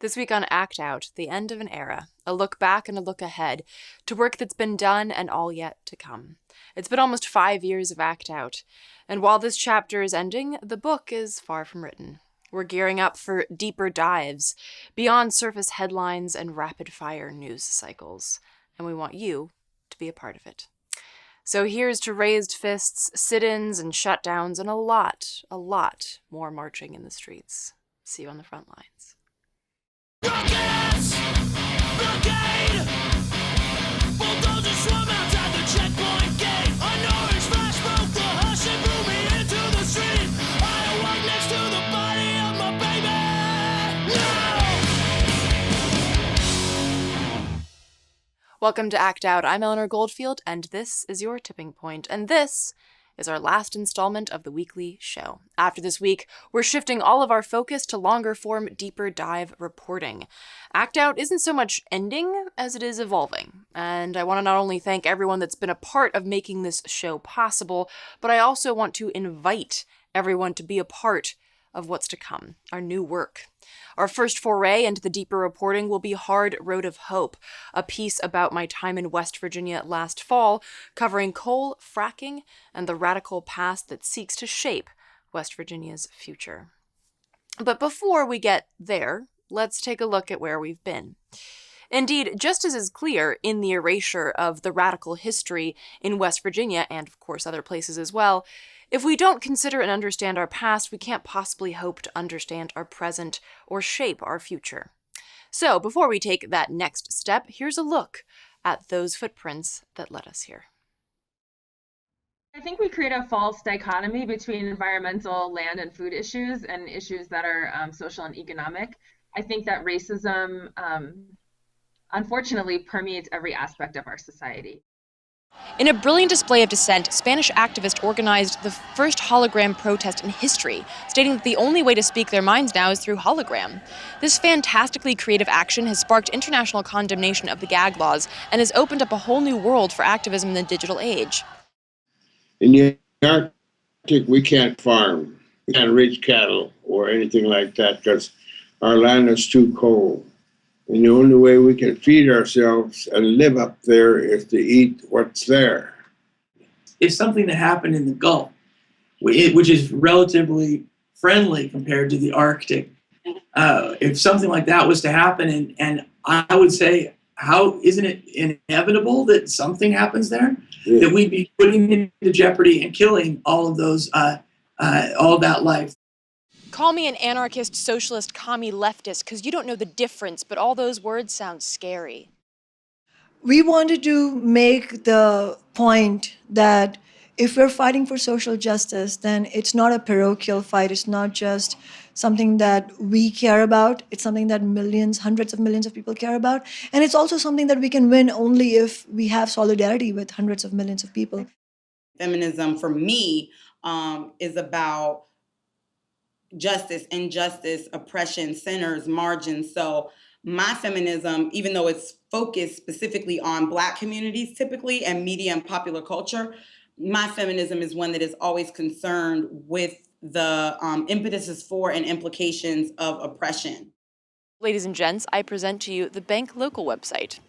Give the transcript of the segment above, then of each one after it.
This week on Act Out, the end of an era, a look back and a look ahead to work that's been done and all yet to come. It's been almost 5 years of Act Out, and while this chapter is ending, the book is far from written. We're gearing up for deeper dives, beyond surface headlines and rapid-fire news cycles, and we want you to be a part of it. So here's to raised fists, sit-ins and shutdowns, and a lot more marching in the streets. See you on the front lines. Rockets! Blockade! Bulldozers swarm outside the checkpoint gate. An orange flash broke the hush and blew me into the street. I awoke next to the body of my baby. No! Welcome to Act Out. I'm Eleanor Goldfield, and this is your tipping point. And this is our last installment of the weekly show. After this week, we're shifting all of our focus to longer-form, deeper dive reporting. Act Out isn't so much ending as it is evolving, and I want to not only thank everyone that's been a part of making this show possible, but I also want to invite everyone to be a part of what's to come, our new work. Our first foray into the deeper reporting will be Hard Road of Hope, a piece about my time in West Virginia last fall, covering coal, fracking, and the radical past that seeks to shape West Virginia's future. But before we get there, let's take a look at where we've been. Indeed, just as is clear in the erasure of the radical history in West Virginia, and of course other places as well, if we don't consider and understand our past, we can't possibly hope to understand our present or shape our future. So, before we take that next step, here's a look at those footprints that led us here. I think we create a false dichotomy between environmental, land, and food issues and issues that are social and economic. I think that racism, unfortunately, permeates every aspect of our society. In a brilliant display of dissent, Spanish activists organized the first hologram protest in history, stating that the only way to speak their minds now is through hologram. This fantastically creative action has sparked international condemnation of the gag laws and has opened up a whole new world for activism in the digital age. In the Arctic, we can't farm, we can't raise cattle or anything like that because our land is too cold. And the only way we can feed ourselves and live up there is to eat what's there. If something that happened in the Gulf, which is relatively friendly compared to the Arctic, if something like that was to happen, and I would say, how isn't it inevitable that something happens there? Yeah. That we'd be putting into jeopardy and killing all of those, all of that life. Call me an anarchist, socialist, commie leftist, because you don't know the difference, but all those words sound scary. We wanted to make the point that if we're fighting for social justice, then it's not a parochial fight. It's not just something that we care about. It's something that millions, hundreds of millions of people care about. And it's also something that we can win only if we have solidarity with hundreds of millions of people. Feminism, for me, is about justice, injustice, oppression, sinners, margins. So my feminism, even though it's focused specifically on Black communities typically and media and popular culture, my feminism is one that is always concerned with the impetuses for and implications of oppression. Ladies and gents, I present to you the Bank Local website.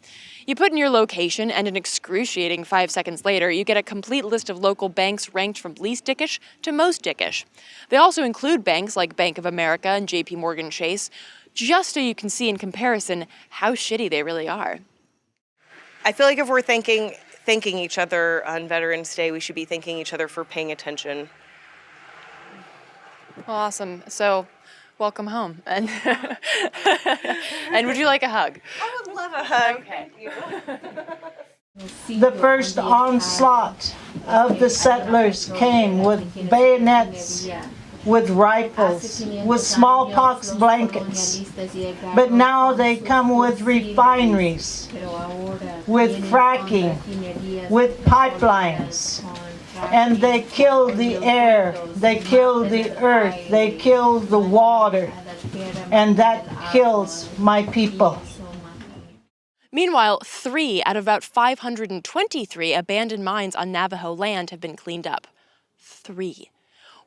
You put in your location, and an excruciating 5 seconds later, you get a complete list of local banks ranked from least dickish to most dickish. They also include banks like Bank of America and JP Morgan Chase, just so you can see in comparison how shitty they really are. I feel like if we're thanking each other on Veterans Day, we should be thanking each other for paying attention. Well, awesome. So, welcome home. And and would you like a hug? I would love a hug. Okay. The first onslaught of the settlers came with bayonets, with rifles, with smallpox blankets. But now they come with refineries, with fracking, with pipelines. And they kill the air, they kill the earth, they kill the water, and that kills my people. Meanwhile, 3 out of about 523 abandoned mines on Navajo land have been cleaned up. 3.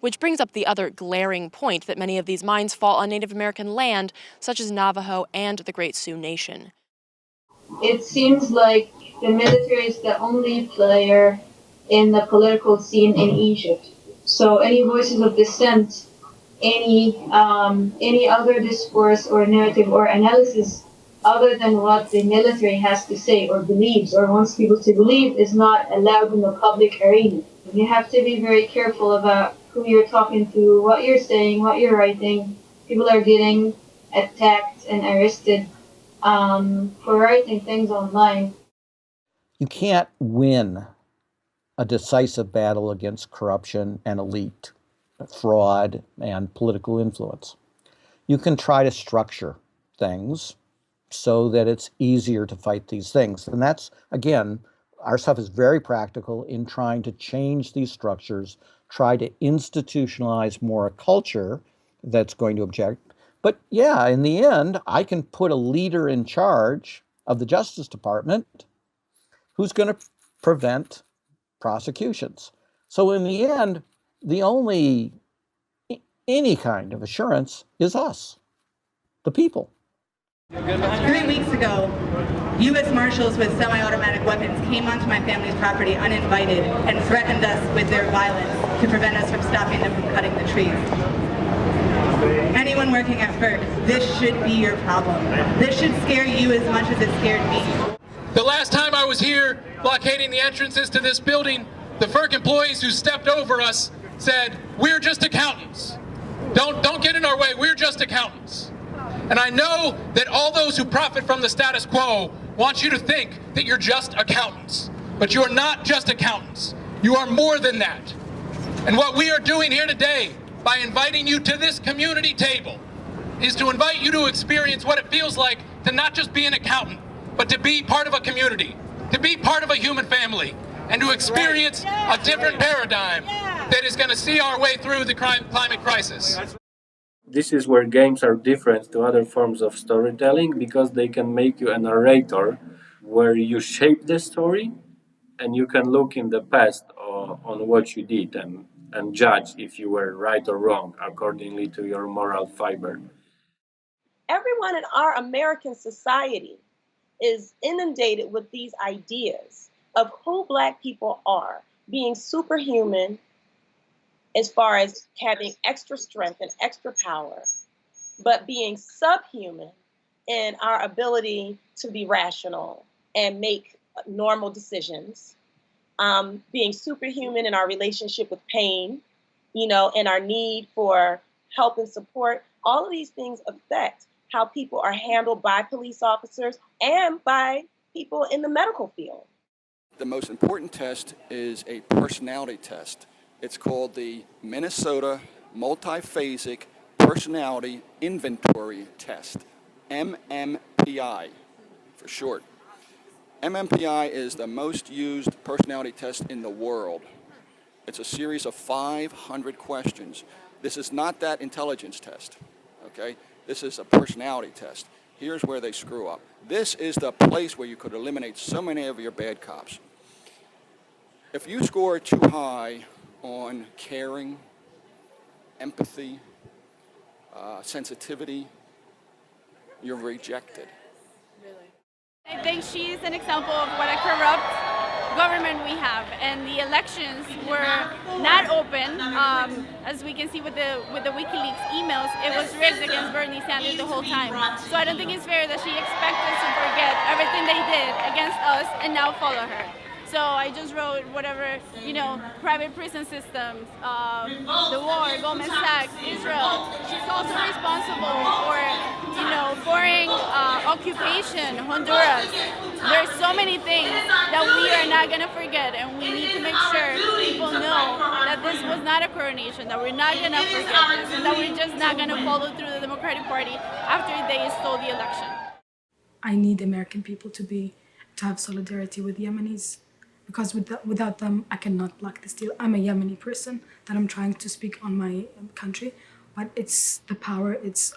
which brings up the other glaring point that many of these mines fall on Native American land, such as Navajo and the Great Sioux Nation. It seems like the military is the only player in the political scene in Egypt. So any voices of dissent, any other discourse or narrative or analysis other than what the military has to say or believes or wants people to believe is not allowed in the public arena. You have to be very careful about who you're talking to, what you're saying, what you're writing. People are getting attacked and arrested for writing things online. You can't win a decisive battle against corruption and elite, fraud, and political influence. You can try to structure things so that it's easier to fight these things. And that's, again, our stuff is very practical in trying to change these structures, try to institutionalize more a culture that's going to object. But yeah, in the end, I can put a leader in charge of the Justice Department who's going to prevent prosecutions. So in the end, the only any kind of assurance is us, the people. 3 weeks ago, U.S. Marshals with semi-automatic weapons came onto my family's property uninvited and threatened us with their violence to prevent us from stopping them from cutting the trees. Anyone working at FERC, this should be your problem. This should scare you as much as it scared me. The last time I was here blockading the entrances to this building, the FERC employees who stepped over us said, "We're just accountants. Don't get in our way, we're just accountants." And I know that all those who profit from the status quo want you to think that you're just accountants. But you are not just accountants. You are more than that. And what we are doing here today, by inviting you to this community table, is to invite you to experience what it feels like to not just be an accountant, but to be part of a community, to be part of a human family, and to experience a different paradigm that is going to see our way through the climate crisis. This is where games are different to other forms of storytelling because they can make you a narrator where you shape the story and you can look in the past on what you did and judge if you were right or wrong accordingly to your moral fiber. Everyone in our American society is inundated with these ideas of who Black people are, being superhuman as far as having extra strength and extra power, but being subhuman in our ability to be rational and make normal decisions, being superhuman in our relationship with pain, and our need for help and support. All of these things affect how people are handled by police officers and by people in the medical field. The most important test is a personality test. It's called the Minnesota Multiphasic Personality Inventory Test, MMPI for short. MMPI is the most used personality test in the world. It's a series of 500 questions. This is not that intelligence test, okay? This is a personality test. Here's where they screw up. This is the place where you could eliminate so many of your bad cops. If you score too high on caring, empathy, sensitivity, you're rejected. I think she's an example of what a corrupt government we have, and the elections were not open. As we can see with the WikiLeaks emails, it was rigged against Bernie Sanders the whole time. So I don't think it's fair that she expects us to forget everything they did against us and now follow her. So I just wrote whatever, private prison systems, the war, Goldman Sachs, Israel. She's also responsible for, foreign occupation, Honduras. There's so many things that we are not going to forget, and we need to make sure people know that this was not a coronation, that we're not going to forget this, and that we're just not going to follow through the Democratic Party after they stole the election. I need American people to have solidarity with Yemenis, because without them, I cannot block this deal. I'm a Yemeni person that I'm trying to speak on my country, but it's the power, it's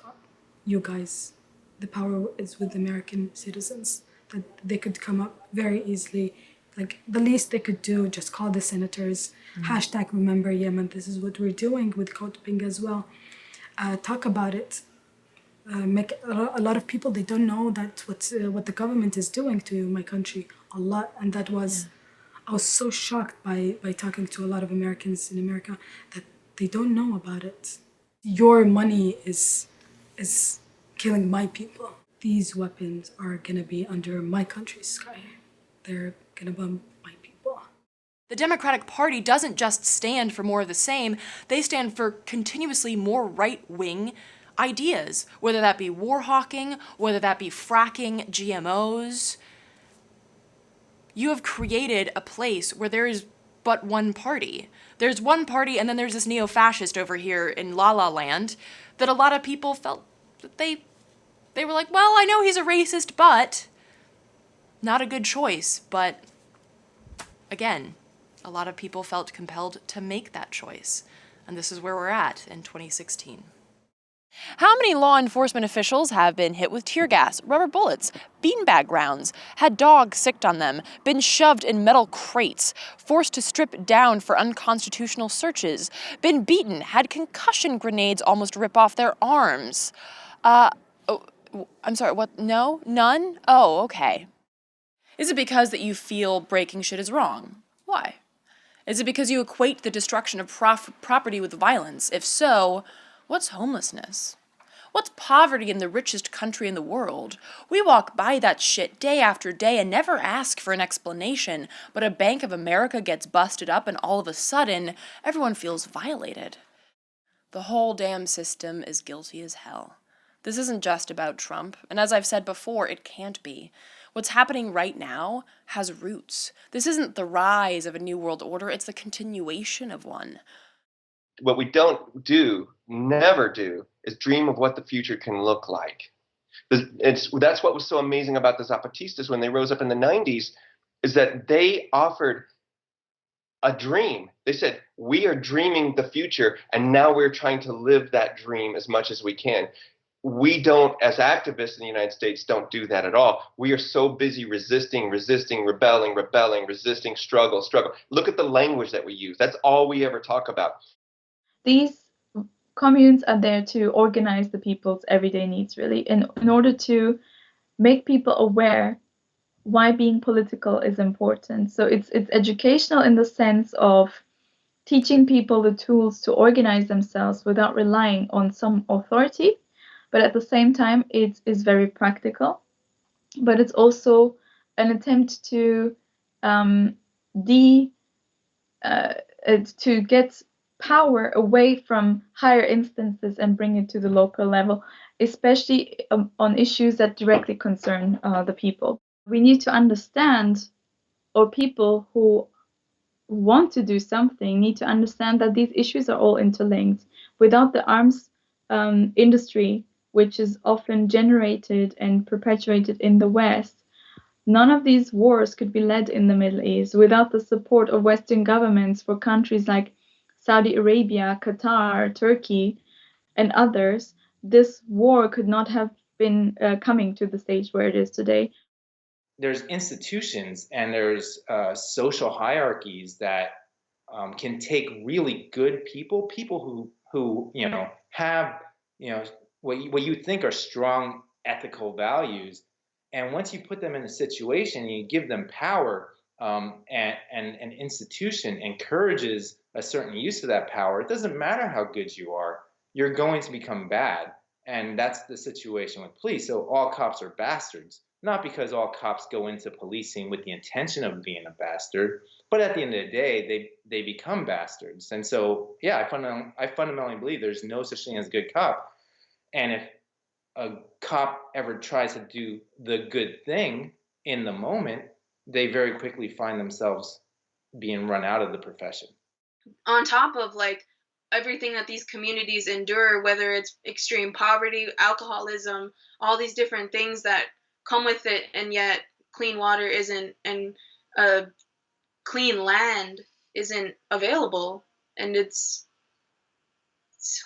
you guys. The power is with American citizens, that they could come up very easily, Like the least they could do, just call the senators, hashtag remember Yemen. This is what we're doing with coping as well. Talk about it. Make a lot of people, they don't know that what the government is doing to my country a lot, and that was I was so shocked by talking to a lot of Americans in America that they don't know about it. Your money is killing my people. These weapons are gonna be under my country's sky. They're gonna bomb my people. The Democratic Party doesn't just stand for more of the same, they stand for continuously more right-wing ideas, whether that be war hawking, whether that be fracking, GMOs. You have created a place where there is but one party. There's one party, and then there's this neo-fascist over here in La La Land that a lot of people felt that they were like, well, I know he's a racist, but not a good choice. But again, a lot of people felt compelled to make that choice. And this is where we're at in 2016. How many law enforcement officials have been hit with tear gas, rubber bullets, beanbag rounds, had dogs sicked on them, been shoved in metal crates, forced to strip down for unconstitutional searches, been beaten, had concussion grenades almost rip off their arms? I'm sorry, what? No? None? Oh, okay. Is it because that you feel breaking shit is wrong? Why? Is it because you equate the destruction of property with violence? If so, what's homelessness? What's poverty in the richest country in the world? We walk by that shit day after day and never ask for an explanation, but a Bank of America gets busted up and all of a sudden, everyone feels violated. The whole damn system is guilty as hell. This isn't just about Trump, and as I've said before, it can't be. What's happening right now has roots. This isn't the rise of a new world order, it's the continuation of one. What we don't do, never do, is dream of what the future can look like. That's what was so amazing about the Zapatistas when they rose up in the 90s, is that they offered a dream. They said, we are dreaming the future, and now we're trying to live that dream as much as we can. We don't, as activists in the United States, don't do that at all. We are so busy resisting, rebelling, resisting, struggle. Look at the language that we use. That's all we ever talk about. These communes are there to organize the people's everyday needs, really, in order to make people aware why being political is important. So it's educational in the sense of teaching people the tools to organize themselves without relying on some authority, but at the same time it is very practical. But it's also an attempt to to get power away from higher instances and bring it to the local level, especially on issues that directly concern the people. We need to understand, or people who want to do something need to understand that these issues are all interlinked. Without the arms industry, which is often generated and perpetuated in the West, none of these wars could be led in the Middle East. Without the support of Western governments for countries like Saudi Arabia, Qatar, Turkey, and others, this war could not have been coming to the stage where it is today. There's institutions and there's social hierarchies that can take really good people who have what you think are strong ethical values, and once you put them in a situation and you give them power, and an institution encourages a certain use of that power, it doesn't matter how good you are, you're going to become bad. And that's the situation with police. So all cops are bastards, not because all cops go into policing with the intention of being a bastard, but at the end of the day, they become bastards. And so, yeah, I fundamentally believe there's no such thing as a good cop. And if a cop ever tries to do the good thing in the moment, they very quickly find themselves being run out of the profession. On top of like everything that these communities endure, whether it's extreme poverty, alcoholism, all these different things that come with it, and yet clean water isn't, and clean land isn't available. And it's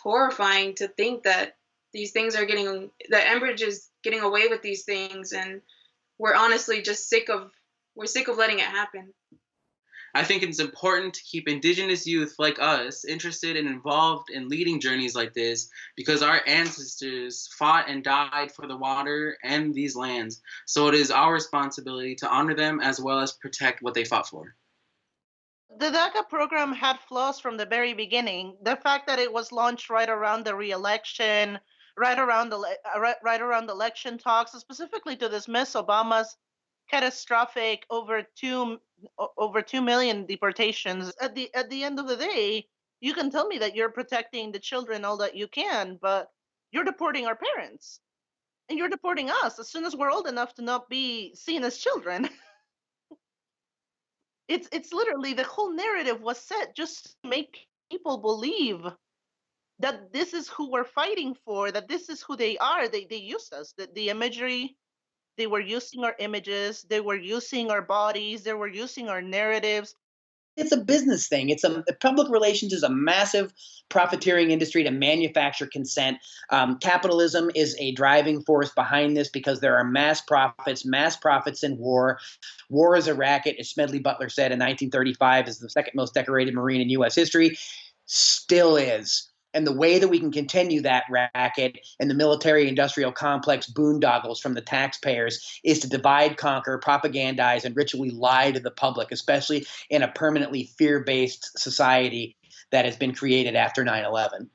horrifying to think that these things are getting, that Enbridge is getting away with these things, and we're honestly just sick of letting it happen. I think it's important to keep indigenous youth like us interested and involved in leading journeys like this because our ancestors fought and died for the water and these lands. So it is our responsibility to honor them as well as protect what they fought for. The DACA program had flaws from the very beginning. The fact that it was launched right around the re-election, right around the election talks, specifically to dismiss Obama's catastrophic over 2 million deportations. At the end of the day, you can tell me that you're protecting the children all that you can, but you're deporting our parents, and you're deporting us as soon as we're old enough to not be seen as children. It's literally the whole narrative was set just to make people believe that this is who we're fighting for, that this is who they are. They used us, the imagery. They were using our images, they were using our bodies, they were using our narratives. It's a business thing. Public relations is a massive profiteering industry to manufacture consent. Capitalism is a driving force behind this because there are mass profits in war. War is a racket, as Smedley Butler said in 1935, is the second most decorated Marine in U.S. history. Still is. And the way that we can continue that racket and the military-industrial complex boondoggles from the taxpayers is to divide, conquer, propagandize, and ritually lie to the public, especially in a permanently fear-based society that has been created after 9/11.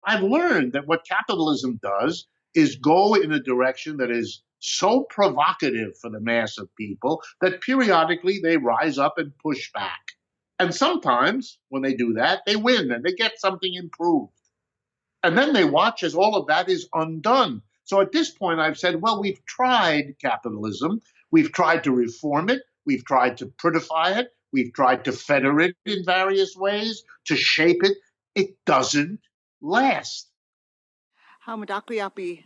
I've learned that what capitalism does is go in a direction that is so provocative for the mass of people that periodically they rise up and push back. And sometimes when they do that, they win and they get something improved. And then they watch as all of that is undone. So at this point, I've said, well, we've tried capitalism. We've tried to reform it. We've tried to prettify it. We've tried to fetter it in various ways, to shape it. It doesn't last. Hamadakuyapi,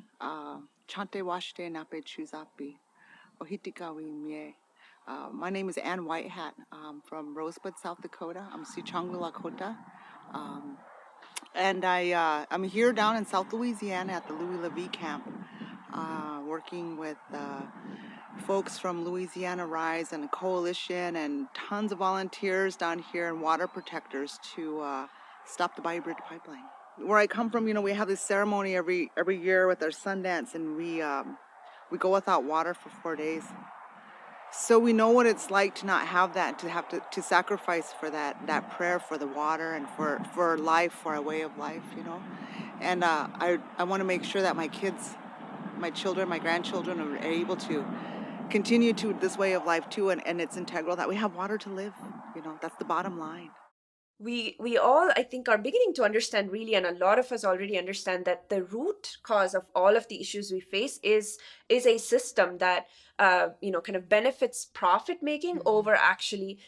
Chante Washte Nape Chuzapi, Ohitikawi Mie. My name is Ann Whitehat. I'm from Rosebud, South Dakota. I'm Sichangwi Lakota. And I'm here down in South Louisiana at the Louis Levy camp, working with folks from Louisiana Rise and a coalition and tons of volunteers down here and water protectors to stop the Bayou Bridge pipeline. Where I come from, we have this ceremony every year with our Sundance, and we go without water for 4 days. So we know what it's like to not have that, to have to sacrifice for that prayer for the water and for life, for our way of life, And I want to make sure that my kids, my children, my grandchildren are able to continue to this way of life too, and it's integral that we have water to live. That's the bottom line. We all, I think, are beginning to understand really, and a lot of us already understand that the root cause of all of the issues we face is a system that kind of benefits profit making over actually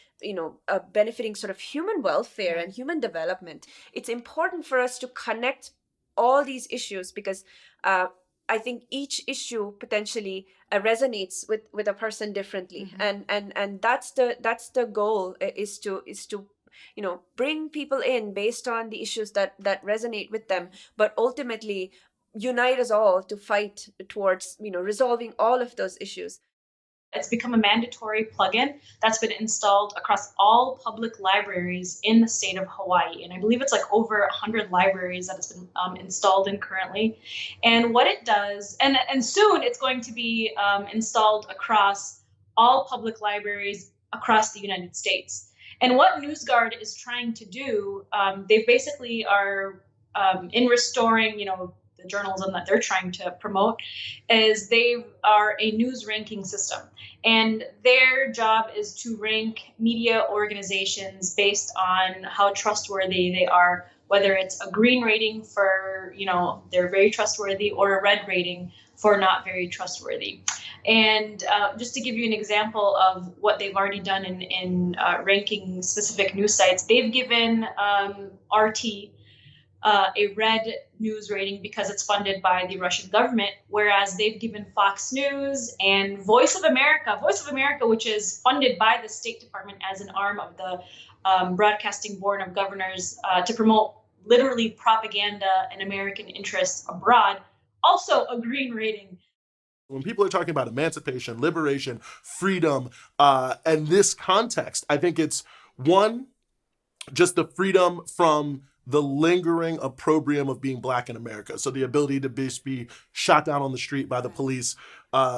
benefiting sort of human welfare and human development. It's important for us to connect all these issues because I think each issue potentially resonates with a person differently, and that's the goal, is to bring people in based on the issues that resonate with them, but ultimately unite us all to fight towards resolving all of those issues. It's become a mandatory plugin that's been installed across all public libraries in the state of Hawaii. And I believe it's like over 100 libraries that it's been installed in currently. And what it does, and soon it's going to be installed across all public libraries across the United States. And what NewsGuard is trying to do, they basically are in restoring, the journalism that they're trying to promote, is they are a news ranking system. And their job is to rank media organizations based on how trustworthy they are, whether it's a green rating for, they're very trustworthy, or a red rating for not very trustworthy. And just to give you an example of what they've already done in ranking specific news sites, they've given RT a red news rating because it's funded by the Russian government, whereas they've given Fox News and Voice of America, which is funded by the State Department as an arm of the Broadcasting Board of Governors to promote literally propaganda and American interests abroad, also a green rating. When people are talking about emancipation, liberation, freedom, and this context, I think it's One, just the freedom from the lingering opprobrium of being black in America. So the ability to be shot down on the street by the police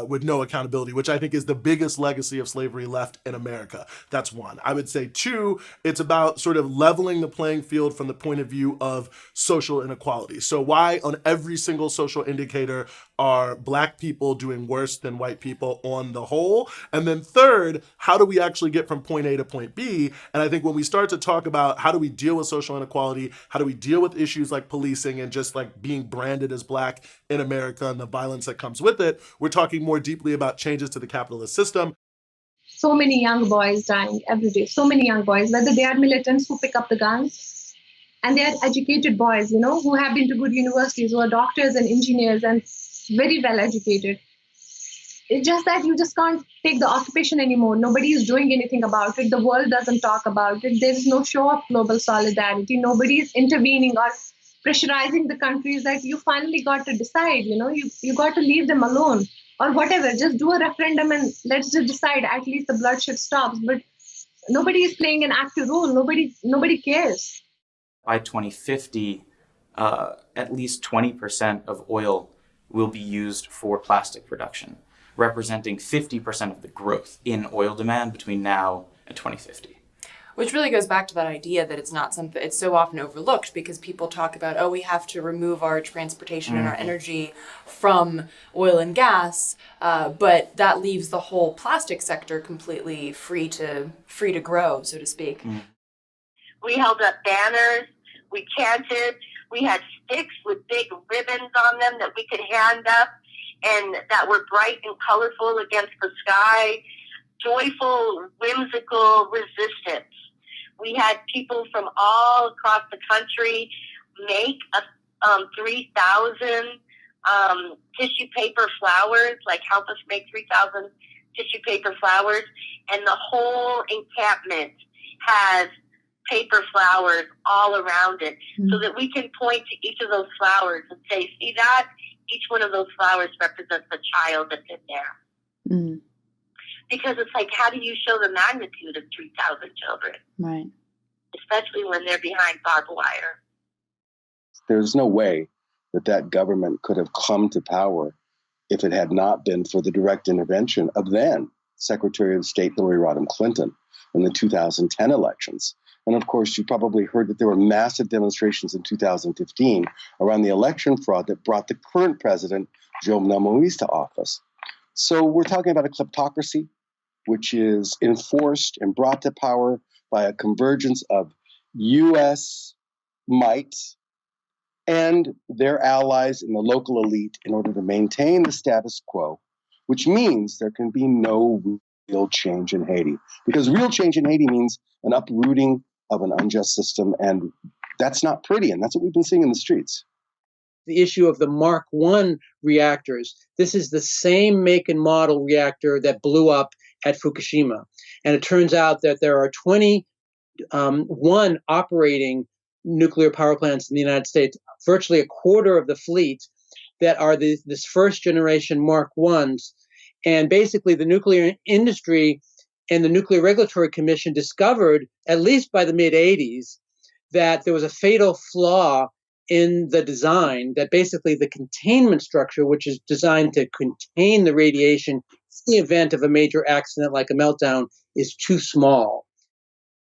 with no accountability, which I think is the biggest legacy of slavery left in America. That's one. I would say two, it's about sort of leveling the playing field from the point of view of social inequality. So why on every single social indicator are black people doing worse than white people on the whole? And then third, how do we actually get from point A to point B? And I think when we start to talk about how do we deal with social inequality, how do we deal with issues like policing and just like being branded as black in America and the violence that comes with it, we're talking more deeply about changes to the capitalist system. So many young boys dying every day, so many young boys, whether they are militants who pick up the guns, and they are educated boys, who have been to good universities, who are doctors and engineers and very well educated. It's just that you just can't take the occupation anymore. Nobody is doing anything about it. The world doesn't talk about it. There is no show of global solidarity. Nobody is intervening or pressurizing the countries that you finally got to decide, you got to leave them alone or whatever. Just do a referendum and let's just decide. At least the bloodshed stops. But nobody is playing an active role. Nobody cares. By 2050, at least 20% of oil will be used for plastic production, representing 50% of the growth in oil demand between now and 2050. Which really goes back to that idea that it's not something, it's so often overlooked because people talk about, oh, we have to remove our transportation and our energy from oil and gas, but that leaves the whole plastic sector completely free to grow, so to speak. We held up banners, we chanted, we had sticks with big ribbons on them that we could hand up and that were bright and colorful against the sky, joyful, whimsical resistance. We had people from all across the country make 3,000 tissue paper flowers, like help us make 3,000 tissue paper flowers, and the whole encampment has paper flowers all around it, so that we can point to each of those flowers and say, see that? Each one of those flowers represents a child that's in there. Mm. Because it's like, how do you show the magnitude of 3,000 children? Right. Especially when they're behind barbed wire. There's no way that government could have come to power if it had not been for the direct intervention of then Secretary of State Hillary Rodham Clinton in the 2010 elections. And of course, you probably heard that there were massive demonstrations in 2015 around the election fraud that brought the current president, Jovenel Moïse, to office. So we're talking about a kleptocracy, which is enforced and brought to power by a convergence of U.S. might and their allies in the local elite in order to maintain the status quo, which means there can be no real change in Haiti. Because real change in Haiti means an uprooting of an unjust system, and that's not pretty, and that's what we've been seeing in the streets. The issue of the Mark I reactors. This is the same make and model reactor that blew up at Fukushima. And it turns out that there are 21 operating nuclear power plants in the United States, virtually a quarter of the fleet, that are this first generation Mark Is. And basically the nuclear industry and the Nuclear Regulatory Commission discovered, at least by the mid-'80s, that there was a fatal flaw in the design, that basically the containment structure, which is designed to contain the radiation in the event of a major accident like a meltdown, is too small.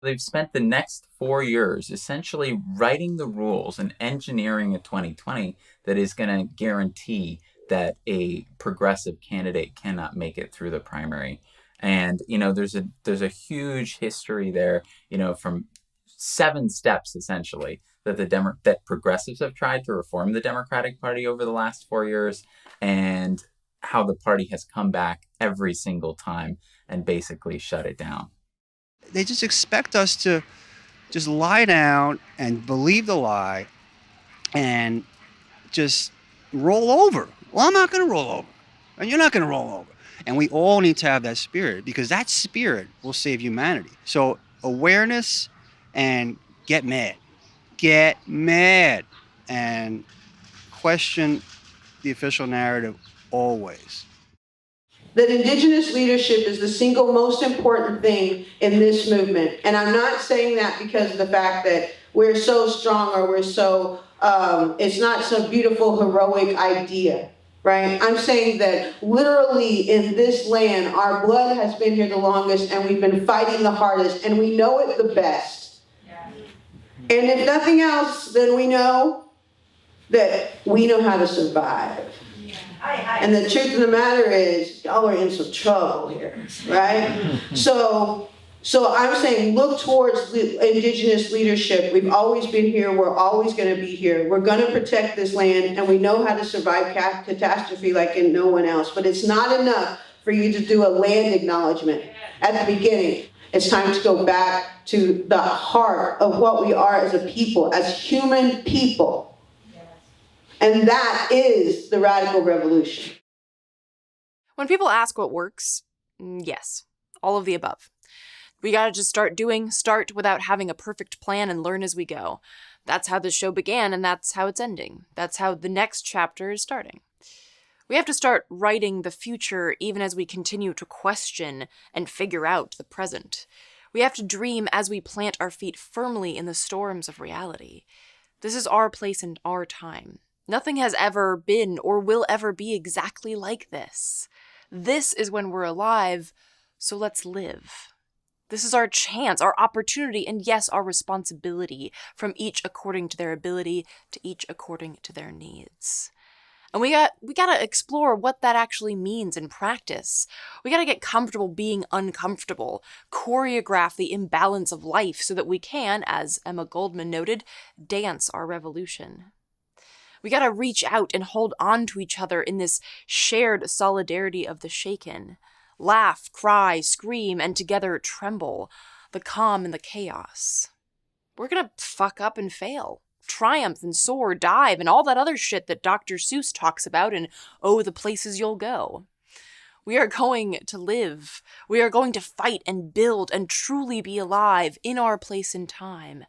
They've spent the next 4 years essentially writing the rules and engineering a 2020 that is going to guarantee that a progressive candidate cannot make it through the primary. And, there's a huge history there, from 7 steps essentially that that progressives have tried to reform the Democratic Party over the last 4 years, and how the party has come back every single time and basically shut it down. They just expect us to just lie down and believe the lie and just roll over. Well, I'm not going to roll over, and you're not going to roll over. And we all need to have that spirit, because that spirit will save humanity. So awareness and get mad. Get mad and question the official narrative always. that Indigenous leadership is the single most important thing in this movement. And I'm not saying that because of the fact that we're so strong or we're so, it's not some beautiful, heroic idea, right? I'm saying that literally in this land, our blood has been here the longest and we've been fighting the hardest and we know it the best. And if nothing else, then we know that we know how to survive. And the truth of the matter is, y'all are in some trouble here, right? So I'm saying look towards Indigenous leadership. We've always been here. We're always going to be here. We're going to protect this land, and we know how to survive catastrophe like in no one else. But it's not enough for you to do a land acknowledgement at the beginning. It's time to go back to the heart of what we are as a people, as human people. And that is the radical revolution. When people ask what works, yes, all of the above. We gotta just start without having a perfect plan and learn as we go. That's how this show began, and that's how it's ending. That's how the next chapter is starting. We have to start writing the future even as we continue to question and figure out the present. We have to dream as we plant our feet firmly in the storms of reality. This is our place and our time. Nothing has ever been or will ever be exactly like this. This is when we're alive, so let's live. This is our chance, our opportunity, and yes, our responsibility, from each according to their ability to each according to their needs. And we gotta explore what that actually means in practice. We gotta get comfortable being uncomfortable, choreograph the imbalance of life so that we can, as Emma Goldman noted, dance our revolution. We gotta reach out and hold on to each other in this shared solidarity of the shaken. Laugh, cry, scream, and together tremble, the calm in the chaos. We're gonna fuck up and fail. Triumph and soar, dive, and all that other shit that Dr. Seuss talks about in Oh, the Places You'll Go. We are going to live. We are going to fight and build and truly be alive in our place in time.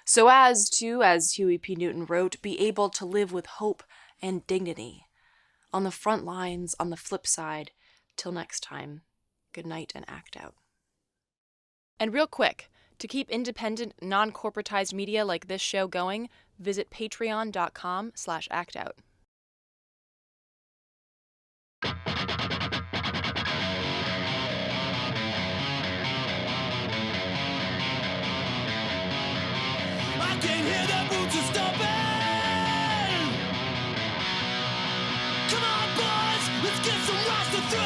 So as Huey P. Newton wrote, be able to live with hope and dignity. On the front lines, on the flip side. Till next time, good night and act out. And real quick, to keep independent, non-corporatized media like this show going, visit patreon.com/actout. I can hear the boots are stomping. Come on, boys, let's get some rocks to throw.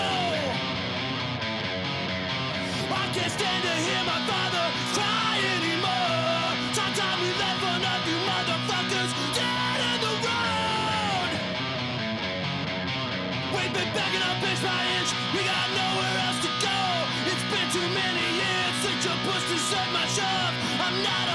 I can't stand to hear my father cry anymore. Time we left one of you motherfuckers dead in the road. We've been begging up inch by inch. We got nowhere else to go. It's been too many years since you pushed and said my shove. I'm not